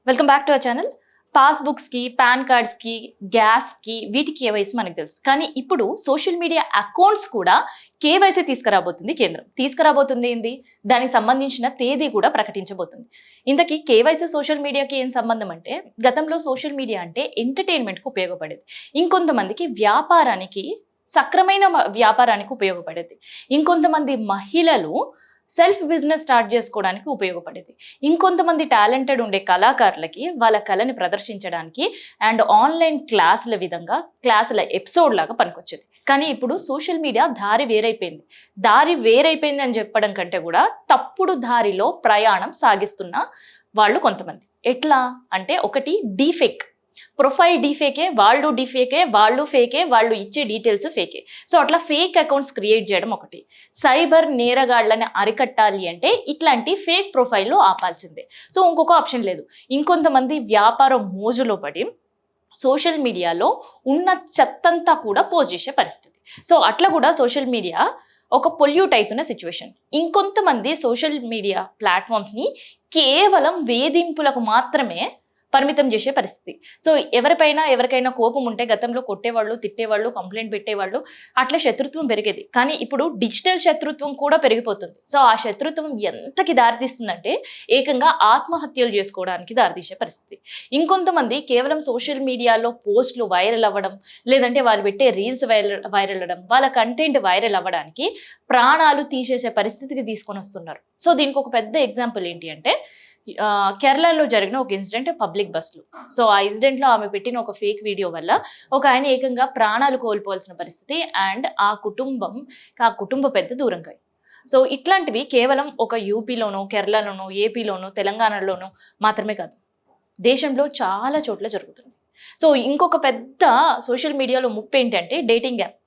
Welcome back to our channel. పాస్బుక్స్కి, PAN కార్డ్స్కి, గ్యాస్కి వీటికి కేవైసీ మనకు తెలుసు. కానీ ఇప్పుడు సోషల్ మీడియా అకౌంట్స్ కూడా కేవైసీ తీసుకురాబోతుంది కేంద్రం. తీసుకురాబోతుంది ఏంది? దానికి సంబంధించిన తేదీ కూడా ప్రకటించబోతుంది. ఇంతకీ కేవైసీ సోషల్ మీడియాకి ఏం సంబంధం అంటే, గతంలో సోషల్ మీడియా అంటే ఎంటర్టైన్మెంట్కి ఉపయోగపడేది. ఇంకొంతమందికి వ్యాపారానికి, సక్రమైన వ్యాపారానికి ఉపయోగపడేది. ఇంకొంతమంది మహిళలు సెల్ఫ్ బిజినెస్ స్టార్ట్ చేసుకోవడానికి ఉపయోగపడేది. ఇంకొంతమంది టాలెంటెడ్ ఉండే కళాకారులకి వాళ్ళ కళని ప్రదర్శించడానికి అండ్ ఆన్లైన్ క్లాసుల ఎపిసోడ్ లాగా పనికొచ్చేది. కానీ ఇప్పుడు సోషల్ మీడియా దారి వేరైపోయింది అని చెప్పడం కంటే కూడా తప్పుడు దారిలో ప్రయాణం సాగిస్తున్న వాళ్ళు కొంతమంది. ఎట్లా అంటే, ఒకటి డీఫేక్ ప్రొఫైల్ డీఫేకే, వాళ్ళు ఫేకే, వాళ్ళు ఇచ్చే డీటెయిల్స్ ఫేకే. సో అట్లా ఫేక్ అకౌంట్స్ క్రియేట్ చేయడం ఒకటి. సైబర్ నేరగాళ్లని అరికట్టాలి అంటే ఇట్లాంటి ఫేక్ ప్రొఫైల్లో ఆపాల్సిందే. సో ఇంకొక ఆప్షన్ లేదు. ఇంకొంతమంది వ్యాపారం మోజులో పడి సోషల్ మీడియాలో ఉన్న చెత్తంతా కూడా పోస్ట్ చేసే పరిస్థితి. సో అట్లా కూడా సోషల్ మీడియా ఒక పొల్యూట్ అవుతున్న సిచ్యువేషన్. ఇంకొంతమంది సోషల్ మీడియా ప్లాట్ఫామ్స్ని కేవలం వేధింపులకు మాత్రమే పరిమితం చేసే పరిస్థితి. సో ఎవరికైనా కోపం ఉంటే గతంలో కొట్టేవాళ్ళు, తిట్టేవాళ్ళు, కంప్లైంట్ పెట్టేవాళ్ళు, అట్లా శత్రుత్వం పెరిగేది. కానీ ఇప్పుడు డిజిటల్ శత్రుత్వం కూడా పెరిగిపోతుంది. సో ఆ శత్రుత్వం ఎంతకి దారితీస్తుందంటే ఏకంగా ఆత్మహత్యలు చేసుకోవడానికి దారితీసే పరిస్థితి. ఇంకొంతమంది కేవలం సోషల్ మీడియాలో పోస్టులు వైరల్ అవ్వడం, లేదంటే వాళ్ళు పెట్టే రీల్స్ వైరల్ అవ్వడం, వాళ్ళ కంటెంట్ వైరల్ అవ్వడానికి ప్రాణాలు తీసేసే పరిస్థితికి తీసుకొని వస్తున్నారు. సో దీనికి ఒక పెద్ద ఎగ్జాంపుల్ ఏంటి అంటే, కేరళలో జరిగిన ఒక ఇన్సిడెంట్ పబ్లిక్ బస్లో. సో ఆ ఇన్సిడెంట్లో ఆమె పెట్టిన ఒక ఫేక్ వీడియో వల్ల ఒక ఆయన ఏకంగా ప్రాణాలు కోల్పోవాల్సిన పరిస్థితి అండ్ ఆ కుటుంబ పెద్ద దూరంగా. సో ఇట్లాంటివి కేవలం ఒక యూపీలోనో, కేరళలోనో, ఏపీలోనో, తెలంగాణలోనో మాత్రమే కాదు, దేశంలో చాలా చోట్ల జరుగుతుంది. సో ఇంకొక పెద్ద సోషల్ మీడియాలో ముప్పు ఏంటంటే డేటింగ్ యాప్.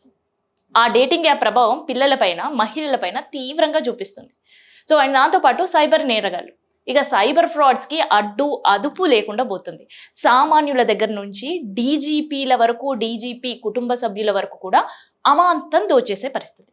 ఆ డేటింగ్ యాప్ ప్రభావం పిల్లలపైన, మహిళలపైన తీవ్రంగా చూపిస్తుంది. సో అండ్ దాంతోపాటు సైబర్ నేరగాళ్ళు, ఇక సైబర్ ఫ్రాడ్స్కి అదుపు లేకుండా పోతుంది. సామాన్యుల దగ్గర నుంచి డీజీపీల వరకు, డీజీపీ కుటుంబ సభ్యుల వరకు కూడా అమాంతం దోచేసే పరిస్థితి.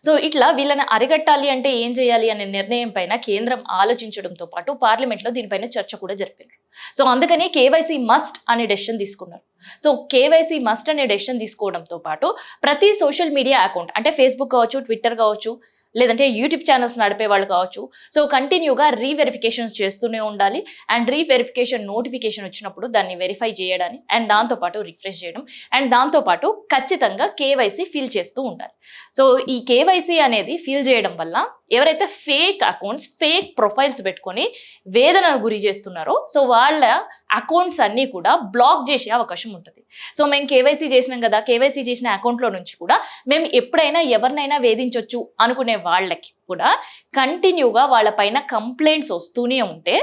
సో ఇట్లా వీళ్ళని అరిగట్టాలి అంటే ఏం చేయాలి అనే నిర్ణయం పైన కేంద్రం ఆలోచించడంతో పాటు పార్లమెంట్లో దీనిపైన చర్చ కూడా జరిపారు. సో అందుకని కేవైసీ మస్ట్ అనే డెసిషన్ తీసుకున్నారు. సో కేవైసీ మస్ట్ అనే డెసిషన్ తీసుకోవడంతో పాటు ప్రతి సోషల్ మీడియా అకౌంట్, అంటే ఫేస్బుక్ కావచ్చు, ట్విట్టర్ కావచ్చు, లేదంటే యూట్యూబ్ ఛానల్స్ నడిపే వాళ్ళు కావచ్చు, సో కంటిన్యూగా రీవెరిఫికేషన్స్ చేస్తూనే ఉండాలి. అండ్ రీవెరిఫికేషన్ నోటిఫికేషన్ వచ్చినప్పుడు దాన్ని వెరిఫై చేయడానికి అండ్ దాంతోపాటు రిఫ్రెష్ చేయడం అండ్ దాంతోపాటు ఖచ్చితంగా కేవైసీ ఫిల్ చేస్తూ ఉండాలి. సో ఈ కేవైసీ అనేది ఫిల్ చేయడం వల్ల ఎవరైతే ఫేక్ అకౌంట్స్, ఫేక్ ప్రొఫైల్స్ పెట్టుకొని వేదనకు గురి చేస్తున్నారో సో వాళ్ళ అకౌంట్స్ అన్నీ కూడా బ్లాక్ చేసే అవకాశం ఉంటుంది. సో మేము కేవైసీ చేసినాం కదా, కేవైసీ చేసిన అకౌంట్లో నుంచి కూడా మేము ఎప్పుడైనా ఎవరినైనా వేధించవచ్చు అనుకునే వాళ్ళకి కూడా కంటిన్యూగా వాళ్ళపైన కంప్లైంట్స్ వస్తూనే ఉంటే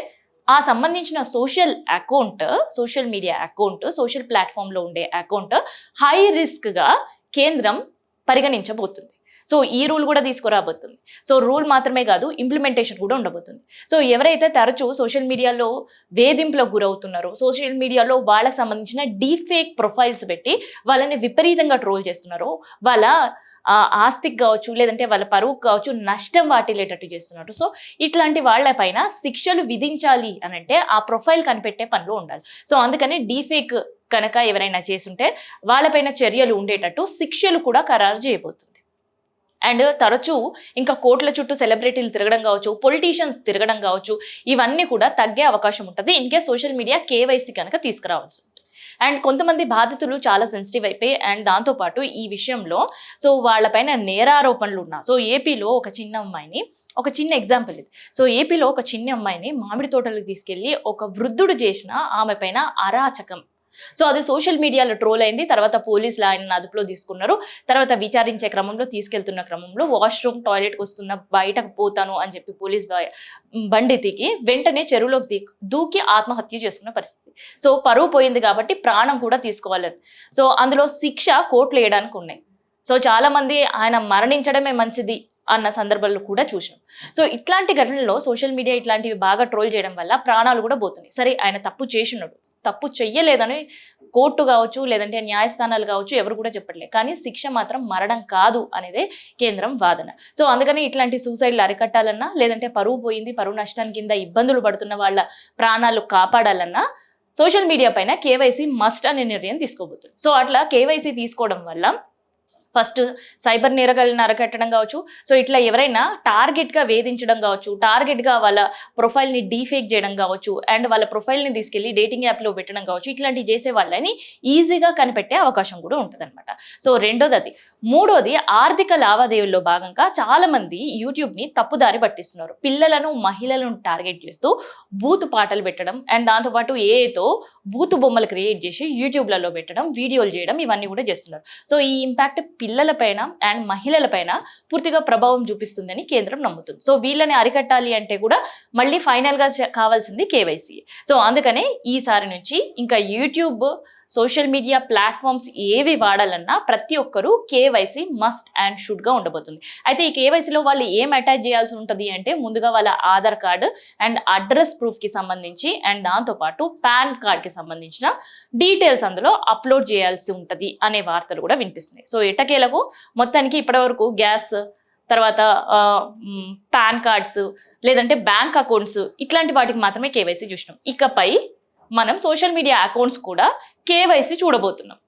ఆ సంబంధించిన సోషల్ మీడియా అకౌంట్, సోషల్ ప్లాట్ఫామ్లో ఉండే అకౌంట్ హై రిస్క్గా కేంద్రం పరిగణించబోతుంది. సో ఈ రూల్ కూడా తీసుకురాబోతుంది. సో రూల్ మాత్రమే కాదు, ఇంప్లిమెంటేషన్ కూడా ఉండబోతుంది. సో ఎవరైతే తరచూ సోషల్ మీడియాలో వేధింపులకు గురవుతున్నారో, సోషల్ మీడియాలో వాళ్ళకి సంబంధించిన డీఫేక్ ప్రొఫైల్స్ పెట్టి వాళ్ళని విపరీతంగా ట్రోల్ చేస్తున్నారో, వాళ్ళ ఆస్తికి కావచ్చు, లేదంటే వాళ్ళ పరువుకు కావచ్చు నష్టం వాటిల్లేటట్టు చేస్తున్నారు. సో ఇట్లాంటి వాళ్ళపైన శిక్షలు విధించాలి అని అంటే ఆ ప్రొఫైల్ కనిపెట్టే పనిలో ఉండాలి. సో అందుకని డీఫేక్ కనుక ఎవరైనా చేసుంటే వాళ్ళపైన చర్యలు ఉండేటట్టు శిక్షలు కూడా ఖరారు చేయబోతుంది. అండ్ తరచూ ఇంకా కోట్ల చుట్టూ సెలబ్రిటీలు తిరగడం కావచ్చు, పొలిటీషియన్స్ తిరగడం కావచ్చు, ఇవన్నీ కూడా తగ్గే అవకాశం ఉంటుంది ఇన్కేస్ సోషల్ మీడియా కేవైసీ కనుక తీసుకురావాల్సి ఉంటుంది. అండ్ కొంతమంది బాధితులు చాలా సెన్సిటివ్ అయిపోయి అండ్ దాంతోపాటు ఈ విషయంలో సో వాళ్ళపైన నేరారోపణలు ఉన్నా, సో ఏపీలో ఒక చిన్న ఎగ్జాంపుల్ ఇది. సో ఏపీలో ఒక చిన్న అమ్మాయిని మామిడి తోటలకు తీసుకెళ్లి ఒక వృద్ధుడు చేసిన ఆమె పైన అరాచకం, సో అది సోషల్ మీడియాలో ట్రోల్ అయింది. తర్వాత పోలీసులు ఆయన అదుపులో తీసుకున్నారు. తర్వాత విచారించే క్రమంలో, తీసుకెళ్తున్న క్రమంలో వాష్రూమ్, టాయిలెట్కి వస్తున్న, బయటకు పోతాను అని చెప్పి పోలీస్ బండి దిగి వెంటనే చెరువులోకి దూకి ఆత్మహత్య చేసుకున్న పరిస్థితి. సో పరువు పోయింది కాబట్టి ప్రాణం కూడా తీసుకోవాలని, సో అందులో శిక్ష కోర్టులు వేయడానికి ఉన్నాయి. సో చాలా మంది ఆయన మరణించడమే మంచిది అన్న సందర్భాల్లో కూడా చూసాం. సో ఇట్లాంటి ఘటనలో సోషల్ మీడియా ఇట్లాంటివి బాగా ట్రోల్ చేయడం వల్ల ప్రాణాలు కూడా పోతున్నాయి. సరే ఆయన తప్పు చేసినాడు, తప్పు చెయ్యలేదని కోర్టు కావచ్చు లేదంటే న్యాయస్థానాలు కావచ్చు ఎవరు కూడా చెప్పట్లేదు, కానీ శిక్ష మాత్రం మరణం కాదు అనేదే కేంద్రం వాదన. సో అందుకని ఇట్లాంటి సూసైడ్లు అరికట్టాలన్నా లేదంటే పరువు పోయింది, పరువు నష్టం కింద ఇబ్బందులు పడుతున్న వాళ్ళ ప్రాణాలు కాపాడాలన్నా సోషల్ మీడియా పైన కేవైసీ మస్ట్ అనే నిర్ణయం తీసుకోబోతుంది. సో అట్లా కేవైసీ తీసుకోవడం వల్ల ఫస్ట్ సైబర్ నేరగాళ్ళని అరికట్టడం కావచ్చు, సో ఇట్లా ఎవరైనా టార్గెట్గా వేధించడం కావచ్చు, టార్గెట్గా వాళ్ళ ప్రొఫైల్ని డీఫేక్ చేయడం కావచ్చు, అండ్ వాళ్ళ ప్రొఫైల్ని తీసుకెళ్లి డేటింగ్ యాప్లో పెట్టడం కావచ్చు, ఇట్లాంటివి చేసే వాళ్ళని ఈజీగా కనిపెట్టే అవకాశం కూడా ఉంటుంది అనమాట. సో రెండోది అది. మూడోది, ఆర్థిక లావాదేవీల్లో భాగంగా చాలా మంది యూట్యూబ్ని తప్పుదారి పట్టిస్తున్నారు. పిల్లలను, మహిళలను టార్గెట్ చేస్తూ బూతు పాటలు పెట్టడం అండ్ దాంతోపాటు ఏతో బూతు బొమ్మలు క్రియేట్ చేసి యూట్యూబ్లలో పెట్టడం, వీడియోలు చేయడం, ఇవన్నీ కూడా చేస్తున్నారు. సో ఈ ఇంపాక్ట్ పిల్లలపైన అండ్ మహిళలపైన పూర్తిగా ప్రభావం చూపిస్తుందని కేంద్రం నమ్ముతుంది. సో వీళ్ళని అరికట్టాలి అంటే కూడా మళ్ళీ ఫైనల్గా కావాల్సింది కేవైసీ. సో అందుకనే ఈసారి నుంచి ఇంకా యూట్యూబ్, సోషల్ మీడియా ప్లాట్ఫామ్స్ ఏవి వాడాలన్నా ప్రతి ఒక్కరూ కేవైసీ మస్ట్ అండ్ షుడ్గా ఉండబోతుంది. అయితే ఈ కేవైసీలో వాళ్ళు ఏం అటాచ్ చేయాల్సి ఉంటుంది అంటే ముందుగా వాళ్ళ ఆధార్ కార్డు అండ్ అడ్రస్ ప్రూఫ్కి సంబంధించి అండ్ దాంతోపాటు పాన్ కార్డ్కి సంబంధించిన డీటెయిల్స్ అందులో అప్లోడ్ చేయాల్సి ఉంటుంది అనే వార్తలు కూడా వినిపిస్తున్నాయి. సో ఎట్టకేలకు మొత్తానికి ఇప్పటివరకు గ్యాస్, తర్వాత పాన్ కార్డ్స్ లేదంటే బ్యాంక్ అకౌంట్స్ ఇట్లాంటి వాటికి మాత్రమే కేవైసీ చూసినాం. ఇకపై మనం సోషల్ మీడియా అకౌంట్స్ కూడా కేవైసీ చూడబోతున్నాం.